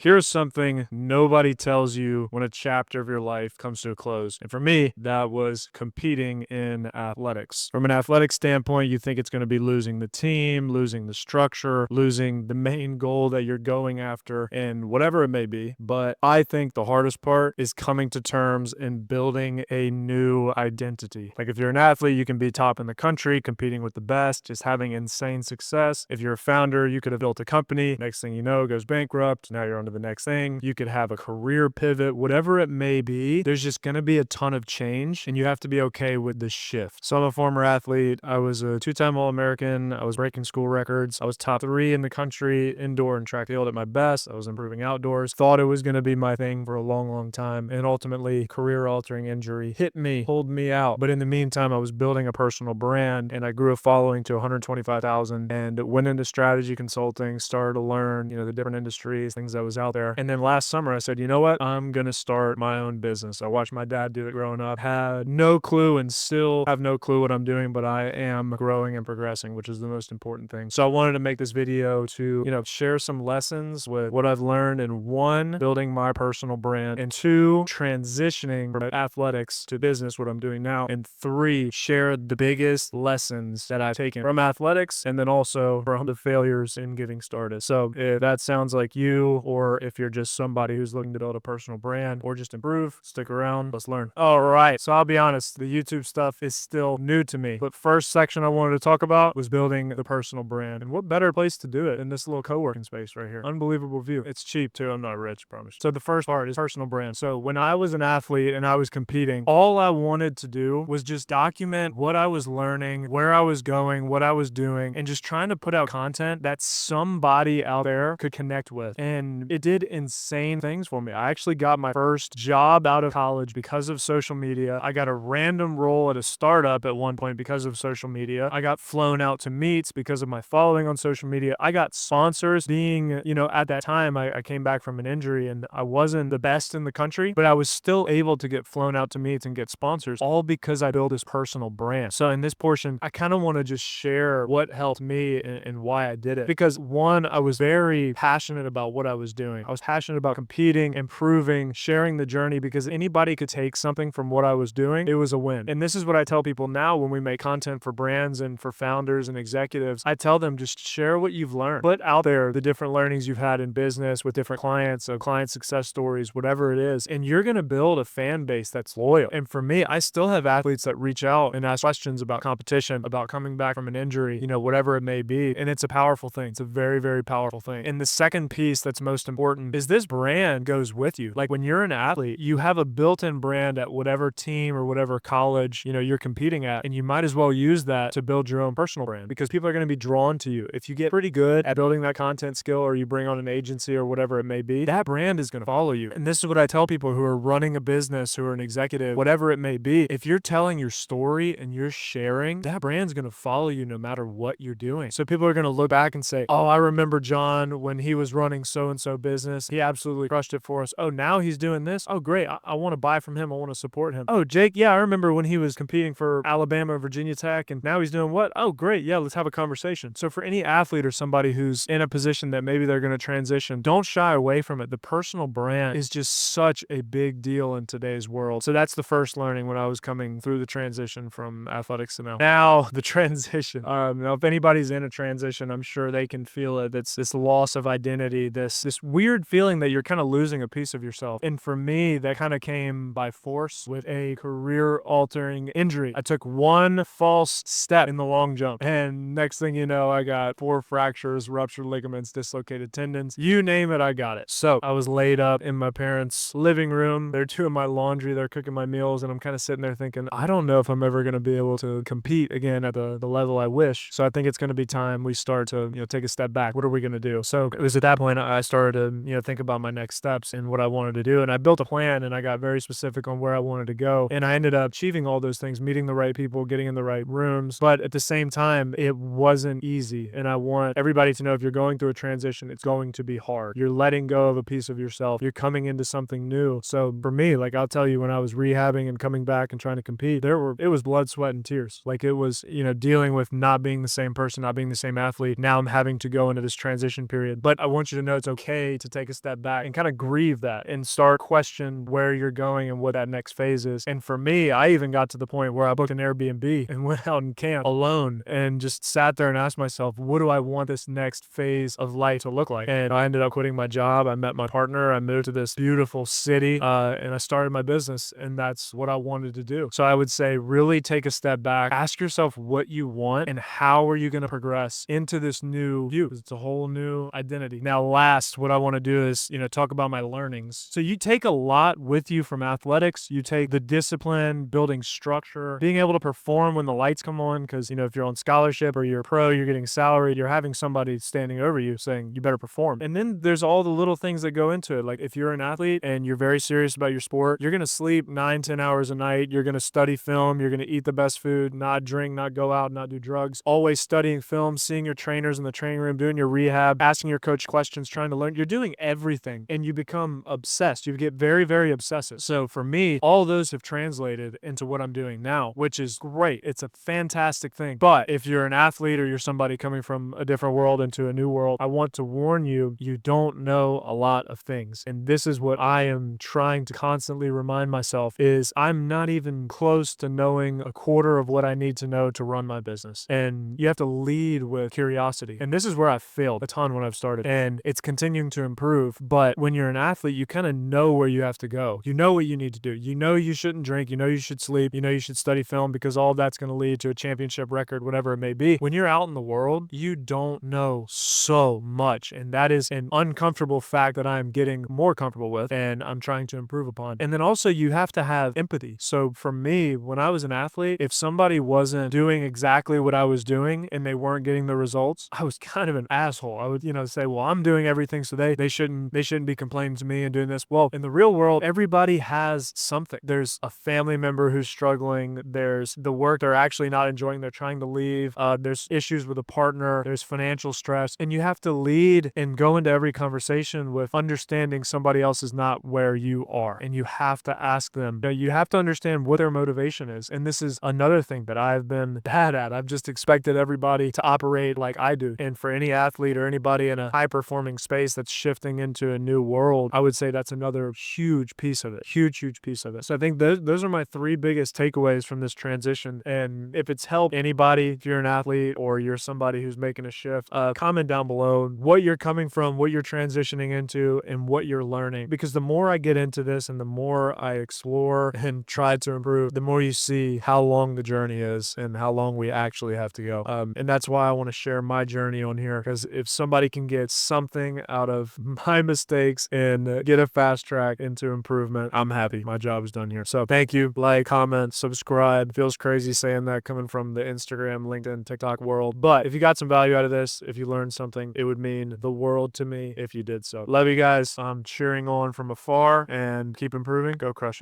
here's something nobody tells you when a chapter of your life comes to a close. And for me, that was competing in athletics. From an athletic standpoint, you think it's going to be losing the team, losing the structure, losing the main goal that you're going after, and whatever it may be. But I think the hardest part is coming to terms and building a new identity. Like if you're an athlete, you can be top in the country, competing with the best, just having insane success. If you're a founder, you could have built a company. Next thing you know, it goes bankrupt. Now you're on to the next thing. You could have a career pivot, whatever it may be. There's just going to be a ton of change and you have to be okay with the shift. So I'm a former athlete. I was a two-time All-American. I was breaking school records. I was top 3 in the country, indoor and track field at my best. I was improving outdoors. Thought it was going to be my thing for a long, long time. And ultimately, career-altering injury hit me, pulled me out. But in the meantime, I was building a personal brand and I grew a following to 125,000 and went into strategy consulting, started to learn, the different industries, things that was out there. And then last summer I said, you know what? I'm going to start my own business. I watched my dad do it growing up, had no clue and still have no clue what I'm doing, but I am growing and progressing, which is the most important thing. So I wanted to make this video to, share some lessons with what I've learned in 1, building my personal brand, and 2, transitioning from athletics to business, what I'm doing now, and 3, share the biggest lessons that I've taken from athletics and then also from the failures in getting started. So if that sounds like you, or if you're just somebody who's looking to build a personal brand or just improve, stick around. Let's learn. All right. So I'll be honest, the YouTube stuff is still new to me. But first section I wanted to talk about was building the personal brand. And what better place to do it in this little co-working space right here? Unbelievable view. It's cheap too. I'm not rich, promise. So the first part is personal brand. So when I was an athlete and I was competing, all I wanted to do was just document what I was learning, where I was going, what I was doing, and just trying to put out content that somebody out there could connect with. And it did insane things for me. I actually got my first job out of college because of social media. I got a random role at a startup at one point because of social media. I got flown out to meets because of my following on social media. I got sponsors being, at that time I came back from an injury and I wasn't the best in the country, but I was still able to get flown out to meets and get sponsors, all because I built this personal brand. So in this portion, I kind of want to just share what helped me and why I did it. Because 1, I was very passionate about what I was doing. I was passionate about competing, improving, sharing the journey, because anybody could take something from what I was doing. It was a win. And this is what I tell people now when we make content for brands and for founders and executives. I tell them, just share what you've learned. Put out there the different learnings you've had in business with different clients, so client success stories, whatever it is. And you're going to build a fan base that's loyal. And for me, I still have athletes that reach out and ask questions about competition, about coming back from an injury, whatever it may be. And it's a powerful thing. It's a very, very powerful thing. And the second piece that's most important is this brand goes with you. Like when you're an athlete, you have a built-in brand at whatever team or whatever college, you're competing at. And you might as well use that to build your own personal brand, because people are going to be drawn to you. If you get pretty good at building that content skill, or you bring on an agency or whatever it may be, that brand is going to follow you. And this is what I tell people who are running a business, who are an executive, whatever it may be. If you're telling your story and you're sharing, that brand's going to follow you no matter what you're doing. So people are going to look back and say, oh, I remember John when he was running so-and-so business. He absolutely crushed it for us. Oh, now he's doing this. Oh, great. I want to buy from him. I want to support him. Oh, Jake, yeah, I remember when he was competing for Alabama, Virginia Tech, and now he's doing what? Oh, great. Yeah, let's have a conversation. So for any athlete or somebody who's in a position that maybe they're going to transition, don't shy away from it. The personal brand is just such a big deal in today's world. So that's the first learning when I was coming through the transition from athletics to now. Now, the transition. Now, if anybody's in a transition, I'm sure they can feel it. It's this loss of identity, this weird feeling that you're kind of losing a piece of yourself. And for me, that kind of came by force with a career-altering injury. I took one false step in the long jump, and next thing you know, I got 4 fractures, ruptured ligaments, dislocated tendons. You name it, I got it. So I was laid up in my parents' living room. They're doing my laundry, they're cooking my meals, and I'm kind of sitting there thinking, I don't know if I'm ever going to be able to compete again at the level I wish. So I think it's going to be time we start to, take a step back. What are we going to do? So it was at that point I started to, think about my next steps and what I wanted to do. And I built a plan and I got very specific on where I wanted to go. And I ended up achieving all those things, meeting the right people, getting in the right rooms. But at the same time, it wasn't easy. And I want everybody to know, if you're going through a transition, it's going to be hard. You're letting go of a piece of yourself. You're coming into something new. So for me, like I'll tell you, when I was rehabbing and coming back and trying to compete, it was blood, sweat, and tears. Like it was, dealing with not being the same person, not being the same athlete. Now I'm having to go into this transition period. But I want you to know it's okay okay to take a step back and kind of grieve that and start question where you're going and what that next phase is. And for me, I even got to the point where I booked an Airbnb and went out in camp alone and just sat there and asked myself, what do I want this next phase of life to look like? And I ended up quitting my job. I met my partner. I moved to this beautiful city, and I started my business, and that's what I wanted to do. So I would say really take a step back, ask yourself what you want and how are you going to progress into this new you. It's a whole new identity. Now, last, what I want to do is, talk about my learnings. So you take a lot with you from athletics. You take the discipline, building structure, being able to perform when the lights come on. Because, if you're on scholarship or you're a pro, you're getting salaried, you're having somebody standing over you saying you better perform. And then there's all the little things that go into it. Like if you're an athlete and you're very serious about your sport, you're going to sleep 9-10 hours a night. You're going to study film. You're going to eat the best food, not drink, not go out, not do drugs. Always studying film, seeing your trainers in the training room, doing your rehab, asking your coach questions, trying to learn. You're doing everything and you become obsessed. You get very, very obsessive. So for me, all those have translated into what I'm doing now, which is great. It's a fantastic thing. But if you're an athlete or you're somebody coming from a different world into a new world, I want to warn you, you don't know a lot of things. And this is what I am trying to constantly remind myself is I'm not even close to knowing a quarter of what I need to know to run my business. And you have to lead with curiosity. And this is where I've failed a ton when I've started. And it's continuing to improve. But when you're an athlete, you kind of know where you have to go. You know what you need to do. You know you shouldn't drink. You know you should sleep. You know you should study film because all of that's going to lead to a championship record, whatever it may be. When you're out in the world, you don't know so much. And that is an uncomfortable fact that I'm getting more comfortable with and I'm trying to improve upon. And then also you have to have empathy. So for me, when I was an athlete, if somebody wasn't doing exactly what I was doing and they weren't getting the results, I was kind of an asshole. I would, say, well, I'm doing everything, so they shouldn't be complaining to me and doing this. Well, in the real world, everybody has something. There's a family member who's struggling. There's the work they're actually not enjoying. They're trying to leave. There's issues with a partner. There's financial stress. And you have to lead and go into every conversation with understanding somebody else is not where you are. And you have to ask them. You have to understand what their motivation is. And this is another thing that I've been bad at. I've just expected everybody to operate like I do. And for any athlete or anybody in a high-performing space that's shifting into a new world, I would say that's another huge piece of it. Huge piece of it. So I think those are my three biggest takeaways from this transition. And if it's helped anybody, if you're an athlete or you're somebody who's making a shift, comment down below what you're coming from, what you're transitioning into, and what you're learning. Because the more I get into this and the more I explore and try to improve, the more you see how long the journey is and how long we actually have to go. And that's why I want to share my journey on here, because if somebody can get something out of my mistakes and get a fast track into improvement, I'm happy. My job is done here. So thank you. Like, comment, subscribe. Feels crazy saying that coming from the Instagram, LinkedIn, TikTok world. But if you got some value out of this, if you learned something, it would mean the world to me if you did so. Love you guys. I'm cheering on from afar and keep improving. Go crush it.